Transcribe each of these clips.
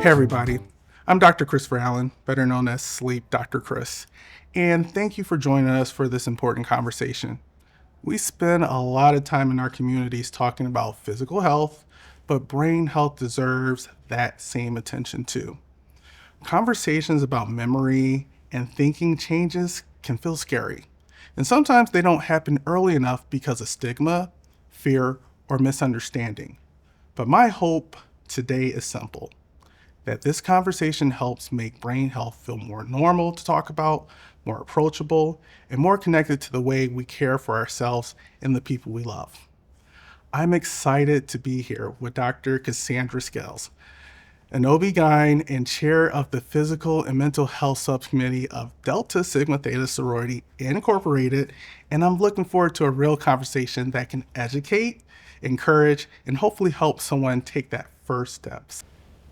Hey everybody, I'm Dr. Christopher Allen, better known as Sleep Dr. Chris, and thank you for joining us for this important conversation. We spend a lot of time in our communities talking about physical health, but brain health deserves that same attention too. Conversations about memory and thinking changes can feel scary, and sometimes they don't happen early enough because of stigma, fear, or misunderstanding. But my hope today is simple: that this conversation helps make brain health feel more normal to talk about, more approachable, and more connected to the way we care for ourselves and the people we love. I'm excited to be here with Dr. Kasandra Scales, an OB-GYN and chair of the Physical and Mental Health Subcommittee of Delta Sigma Theta Sorority Incorporated, and I'm looking forward to a real conversation that can educate, encourage, and hopefully help someone take that first steps.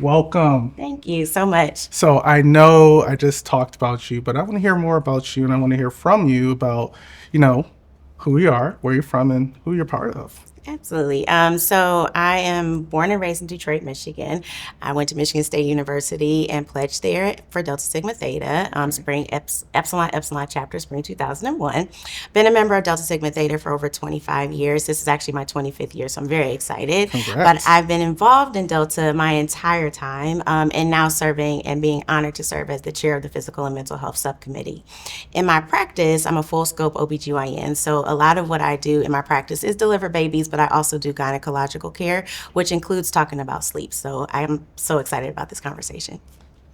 Welcome. Thank you so much. So I know I just talked about you, but I want to hear more about you, and I want to hear from you about, who you are, where you're from, and who you're part of. Absolutely. So I am born and raised in Detroit, Michigan. I went to Michigan State University and pledged there for Delta Sigma Theta, Spring Epsilon chapter, Spring 2001. Been a member of Delta Sigma Theta for over 25 years. This is actually my 25th year, so I'm very excited. Congrats. But I've been involved in Delta my entire time, and now serving and being honored to serve as the chair of the Physical and Mental Health Subcommittee. In my practice, I'm a full scope OBGYN, so a lot of what I do in my practice is deliver babies, but I also do gynecological care, which includes talking about sleep. So I'm so excited about this conversation.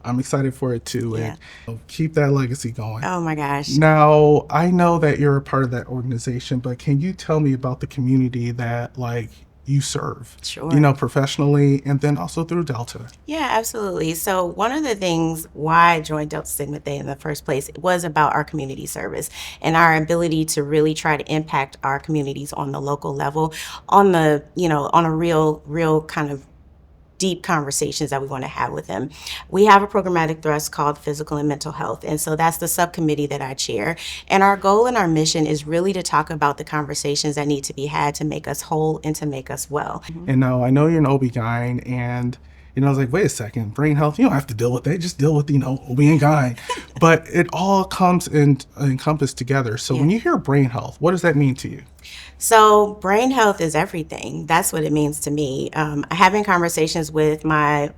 I'm excited for it too, Yeah. and keep that legacy going. Oh my gosh. Now, I know that you're a part of that organization, but can you tell me about the community that you serve? Sure. Professionally, and then also through Delta. Yeah, absolutely. So one of the things why I joined Delta Sigma Theta in the first place was about our community service and our ability to really try to impact our communities on the local level, on a real kind of deep conversations that we want to have with them. We have a programmatic thrust called Physical and Mental Health. And so that's the subcommittee that I chair. And our goal and our mission is really to talk about the conversations that need to be had to make us whole and to make us well. And now I know you're an OB-GYN, and I was like, wait a second, brain health, you don't have to deal with that. Just deal with, OB and GYN. But it all comes and encompassed together. So when you hear brain health, what does that mean to you? So brain health is everything. That's what it means to me. Having conversations with my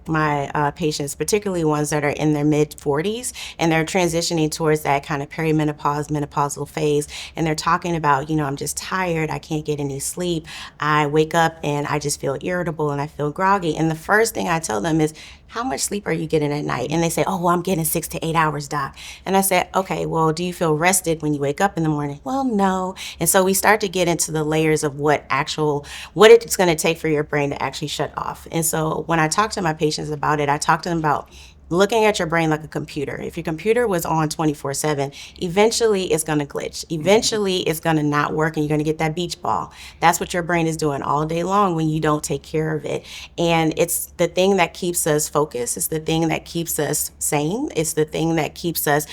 patients, particularly ones that are in their mid 40s and they're transitioning towards that kind of perimenopause, menopausal phase, and they're talking about, I'm just tired, I can't get any sleep, I wake up and I just feel irritable and I feel groggy. And the first thing I tell them is, how much sleep are you getting at night? And they say, oh, well, I'm getting 6 to 8 hours, doc. And I said, okay, well, do you feel rested when you wake up in the morning? Well, no. And so we start to get into the layers of what it's going to take for your brain to actually shut off. And so when I talk to my patients about it, I talk to them about looking at your brain like a computer. If your computer was on 24/7, eventually it's going to glitch. Eventually it's going to not work and you're going to get that beach ball. That's what your brain is doing all day long when you don't take care of it. And it's the thing that keeps us focused. It's the thing that keeps us sane. It's the thing that keeps us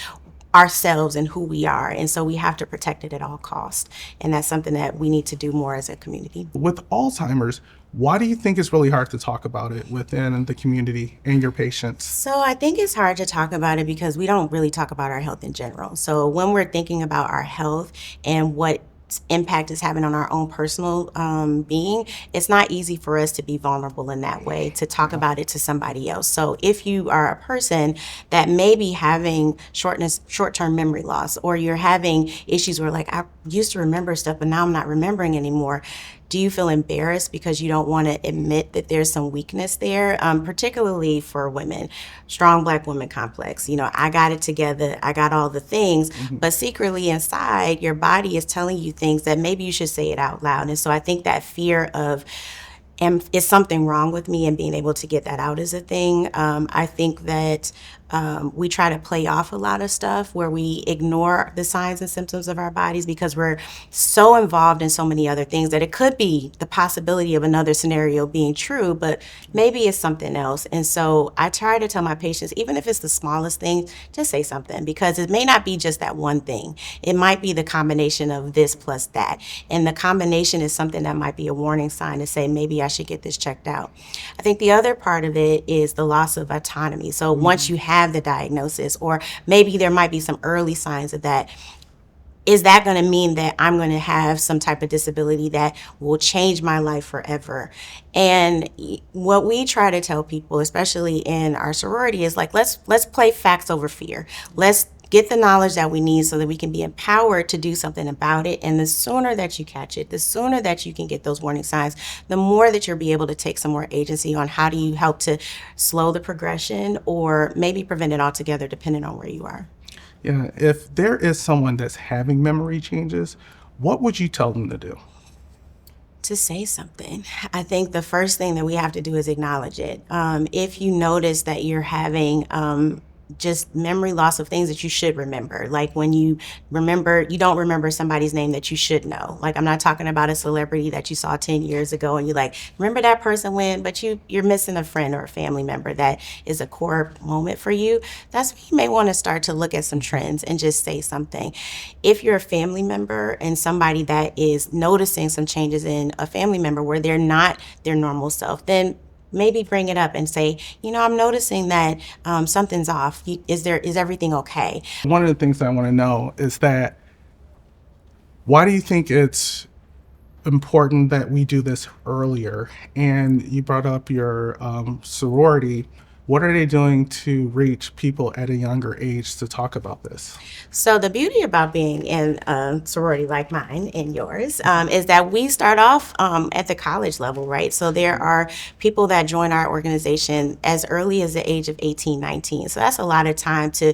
ourselves and who we are. And so we have to protect it at all costs. And that's something that we need to do more as a community. With Alzheimer's, why do you think it's really hard to talk about it within the community and your patients? So I think it's hard to talk about it because we don't really talk about our health in general. So when we're thinking about our health and what impact is having on our own personal being, it's not easy for us to be vulnerable in that way, to talk about it to somebody else. So if you are a person that may be having short-term memory loss, or you're having issues where I used to remember stuff, but now I'm not remembering anymore, do you feel embarrassed because you don't want to admit that there's some weakness there, particularly for women? Strong Black woman complex. I got it together. I got all the things, but secretly inside, your body is telling you things that maybe you should say it out loud. And so I think that fear of, is something wrong with me, and being able to get that out is a thing. I think that we try to play off a lot of stuff where we ignore the signs and symptoms of our bodies because we're so involved in so many other things that it could be the possibility of another scenario being true, but maybe it's something else. And so I try to tell my patients, even if it's the smallest thing, just say something, because it may not be just that one thing. It might be the combination of this plus that. And the combination is something that might be a warning sign to say, maybe I should get this checked out. I think the other part of it is the loss of autonomy. So once you have the diagnosis, or maybe there might be some early signs of that, is that going to mean that I'm going to have some type of disability that will change my life forever? And what we try to tell people, especially in our sorority, is like, let's play facts over fear. Let's get the knowledge that we need so that we can be empowered to do something about it. And the sooner that you catch it, the sooner that you can get those warning signs, the more that you'll be able to take some more agency on how do you help to slow the progression or maybe prevent it altogether, depending on where you are. Yeah, if there is someone that's having memory changes, what would you tell them to do? To say something. I think the first thing that we have to do is acknowledge it. If you notice that you're having just memory loss of things that you should remember, like when you don't remember somebody's name that you should know. Like, I'm not talking about a celebrity that you saw 10 years ago and you're like, remember that person when, but you're missing a friend or a family member that is a core moment for you. That's when you may want to start to look at some trends and just say something. If you're a family member and somebody that is noticing some changes in a family member where they're not their normal self, then maybe bring it up and say, I'm noticing that something's off. Is everything okay? One of the things I want to know is that why do you think it's important that we do this earlier? And you brought up your sorority. What are they doing to reach people at a younger age to talk about this? So the beauty about being in a sorority like mine and yours is that we start off at the college level, right? So there are people that join our organization as early as the age of 18, 19. So that's a lot of time to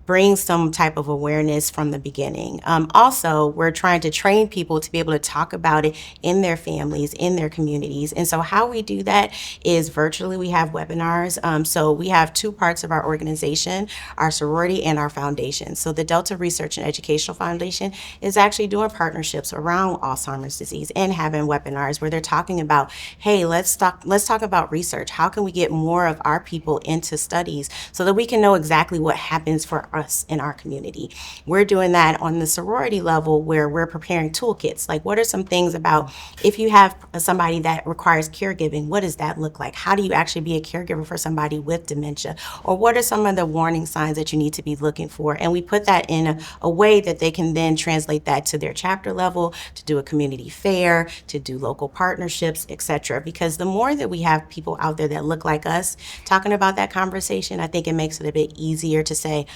bring some type of awareness from the beginning. Also, we're trying to train people to be able to talk about it in their families, in their communities. And so how we do that is virtually. We have webinars. So we have two parts of our organization, our sorority and our foundation. So the Delta Research and Educational Foundation is actually doing partnerships around Alzheimer's disease and having webinars where they're talking about, hey, let's talk about research. How can we get more of our people into studies so that we can know exactly what happens for us in our community? We're doing that on the sorority level where we're preparing toolkits. Like, what are some things about if you have somebody that requires caregiving, what does that look like? How do you actually be a caregiver for somebody with dementia? Or what are some of the warning signs that you need to be looking for? And we put that in a way that they can then translate that to their chapter level, to do a community fair, to do local partnerships, etc. Because the more that we have people out there that look like us talking about that conversation, I think it makes it a bit easier to say,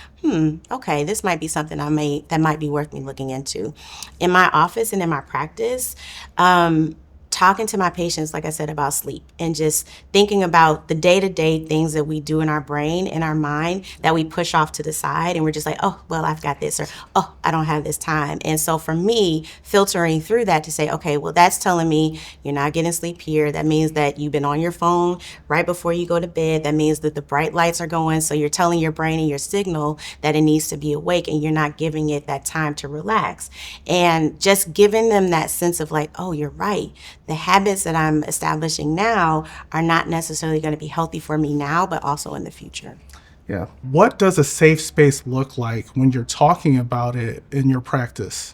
okay, this might be something that might be worth me looking into. In my office and in my practice, talking to my patients, like I said, about sleep and just thinking about the day-to-day things that we do in our brain, in our mind, that we push off to the side and we're just like, oh, well, I've got this, or oh, I don't have this time. And so for me, filtering through that to say, okay, well, that's telling me you're not getting sleep here. That means that you've been on your phone right before you go to bed. That means that the bright lights are going. So you're telling your brain and your signal that it needs to be awake and you're not giving it that time to relax. And just giving them that sense of like, oh, you're right. The habits that I'm establishing now are not necessarily going to be healthy for me now, but also in the future. Yeah. What does a safe space look like when you're talking about it in your practice?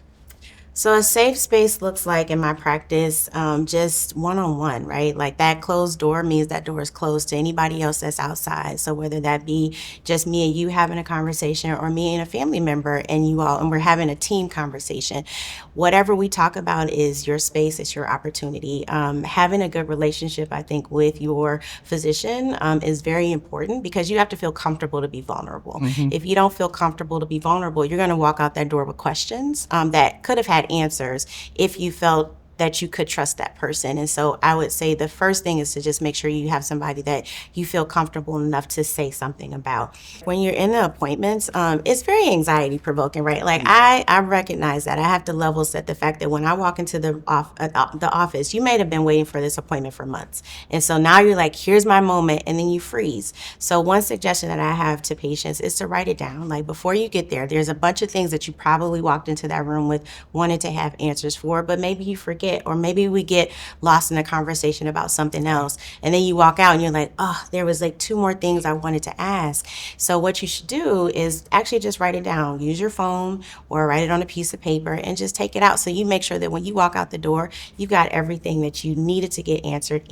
So a safe space looks like in my practice, just one-on-one, right? Like that closed door means that door is closed to anybody else that's outside. So whether that be just me and you having a conversation or me and a family member and you all, and we're having a team conversation, whatever we talk about is your space, it's your opportunity. Having a good relationship, I think, with your physician is very important because you have to feel comfortable to be vulnerable. If you don't feel comfortable to be vulnerable, you're going to walk out that door with questions that could have had answers if you felt that you could trust that person. And so I would say the first thing is to just make sure you have somebody that you feel comfortable enough to say something about. When you're in the appointments, it's very anxiety provoking, right? Like I recognize that. I have to level set the fact that when I walk into the office, you may have been waiting for this appointment for months. And so now you're like, here's my moment, and then you freeze. So one suggestion that I have to patients is to write it down. Like before you get there, there's a bunch of things that you probably walked into that room with wanted to have answers for, but maybe you forget, or maybe we get lost in a conversation about something else. And then you walk out and you're like, oh, there was like 2 more things I wanted to ask. So what you should do is actually just write it down. Use your phone or write it on a piece of paper and just take it out. So you make sure that when you walk out the door, you got everything that you needed to get answered.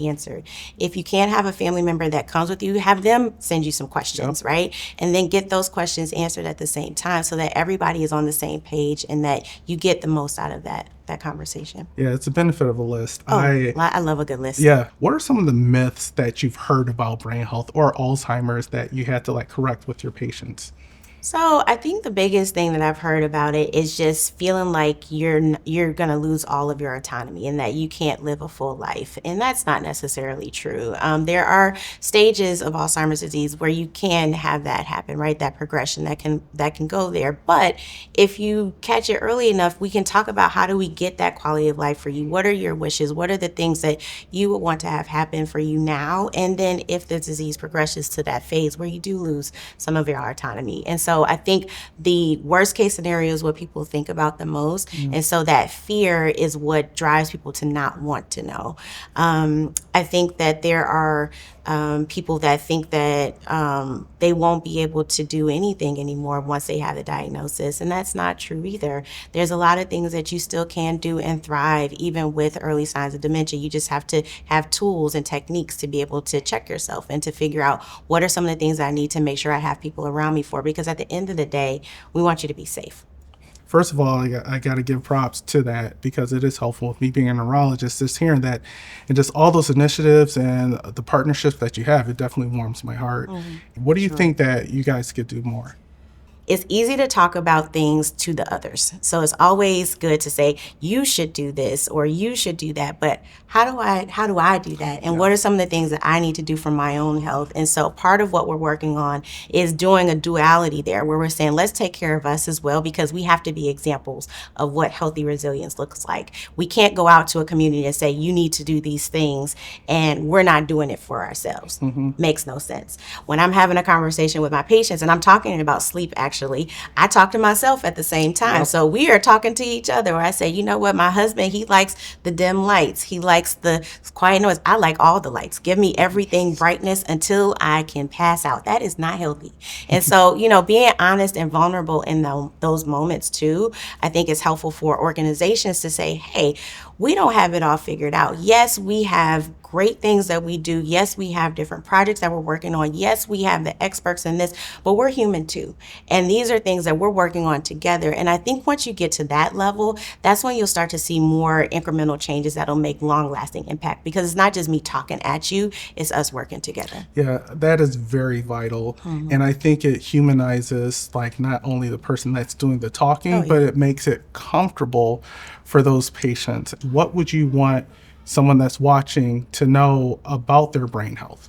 If you can't have a family member that comes with you, have them send you some questions, right? And then get those questions answered at the same time so that everybody is on the same page and that you get the most out of that conversation. Yeah, it's a benefit of a list. Oh, I love a good list. Yeah. What are some of the myths that you've heard about brain health or Alzheimer's that you had to like correct with your patients? So I think the biggest thing that I've heard about it is just feeling like you're gonna lose all of your autonomy and that you can't live a full life, and that's not necessarily true. There are stages of Alzheimer's disease where you can have that happen, right? That progression that can go there. But if you catch it early enough, we can talk about how do we get that quality of life for you. What are your wishes? What are the things that you would want to have happen for you now? And then if the disease progresses to that phase where you do lose some of your autonomy, and so I think the worst case scenario is what people think about the most. And so that fear is what drives people to not want to know. I think that there are people that think that they won't be able to do anything anymore once they have the diagnosis, and that's not true either. There's a lot of things that you still can do and thrive even with early signs of dementia. You just have to have tools and techniques to be able to check yourself and to figure out what are some of the things I need to make sure I have people around me for, because at the end of the day, we want you to be safe. First of all, I got to give props to that because it is helpful with me being a neurologist. Just hearing that and just all those initiatives and the partnerships that you have, it definitely warms my heart. What do you think that you guys could do more? It's easy to talk about things to the others. So it's always good to say, you should do this or you should do that. But how do I do that? And what are some of the things that I need to do for my own health? And so part of what we're working on is doing a duality there where we're saying, let's take care of us as well, because we have to be examples of what healthy resilience looks like. We can't go out to a community and say, you need to do these things, and we're not doing it for ourselves. Makes no sense. When I'm having a conversation with my patients and I'm talking about sleep, actually, I talk to myself at the same time. So we are talking to each other where I say, you know what, my husband, he likes the dim lights. He likes the quiet noise. I like all the lights. Give me everything brightness until I can pass out. That is not healthy. And so, being honest and vulnerable in those moments too, I think is helpful for organizations to say, hey, we don't have it all figured out. Yes, we have great things that we do. Yes, we have different projects that we're working on. Yes, we have the experts in this, but we're human too. And these are things that we're working on together. And I think once you get to that level, that's when you'll start to see more incremental changes that'll make long-lasting impact, because it's not just me talking at you, it's us working together. Yeah, that is very vital. And I think it humanizes like not only the person that's doing the talking, but it makes it comfortable for those patients. What would you want someone that's watching to know about their brain health?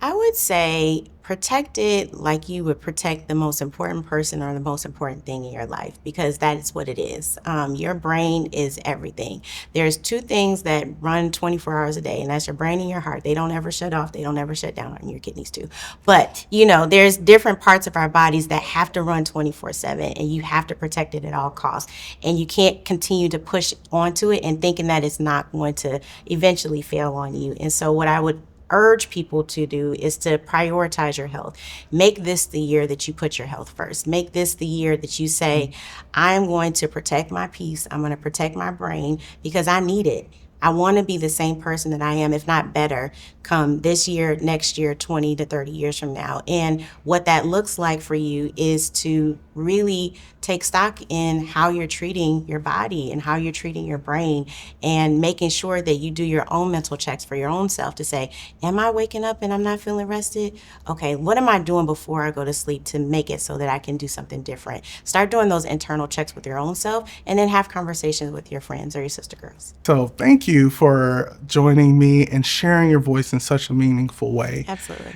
I would say protect it like you would protect the most important person or the most important thing in your life, because that is what it is. Your brain is everything. There's 2 things that run 24 hours a day, and that's your brain and your heart. They don't ever shut off. They don't ever shut down, and your kidneys too. But, there's different parts of our bodies that have to run 24/7, and you have to protect it at all costs. And you can't continue to push onto it and thinking that it's not going to eventually fail on you. And so what I would urge people to do is to prioritize your health. Make this the year that you put your health first. Make this the year that you say, I'm going to protect my peace. I'm going to protect my brain because I need it. I want to be the same person that I am, if not better, come this year, next year, 20 to 30 years from now. And what that looks like for you is to really take stock in how you're treating your body and how you're treating your brain, and making sure that you do your own mental checks for your own self to say, am I waking up and I'm not feeling rested? Okay, what am I doing before I go to sleep to make it so that I can do something different? Start doing those internal checks with your own self, and then have conversations with your friends or your sister girls. So thank you for joining me and sharing your voice in such a meaningful way. Absolutely.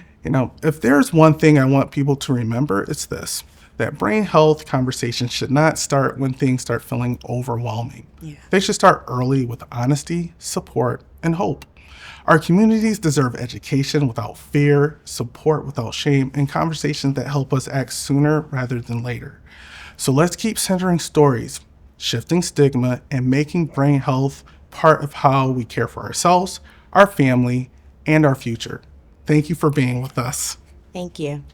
If there's one thing I want people to remember, it's this: that brain health conversations should not start when things start feeling overwhelming. Yeah. They should start early with honesty, support, and hope. Our communities deserve education without fear, support without shame, and conversations that help us act sooner rather than later. So let's keep centering stories, shifting stigma, and making brain health part of how we care for ourselves, our family, and our future. Thank you for being with us. Thank you.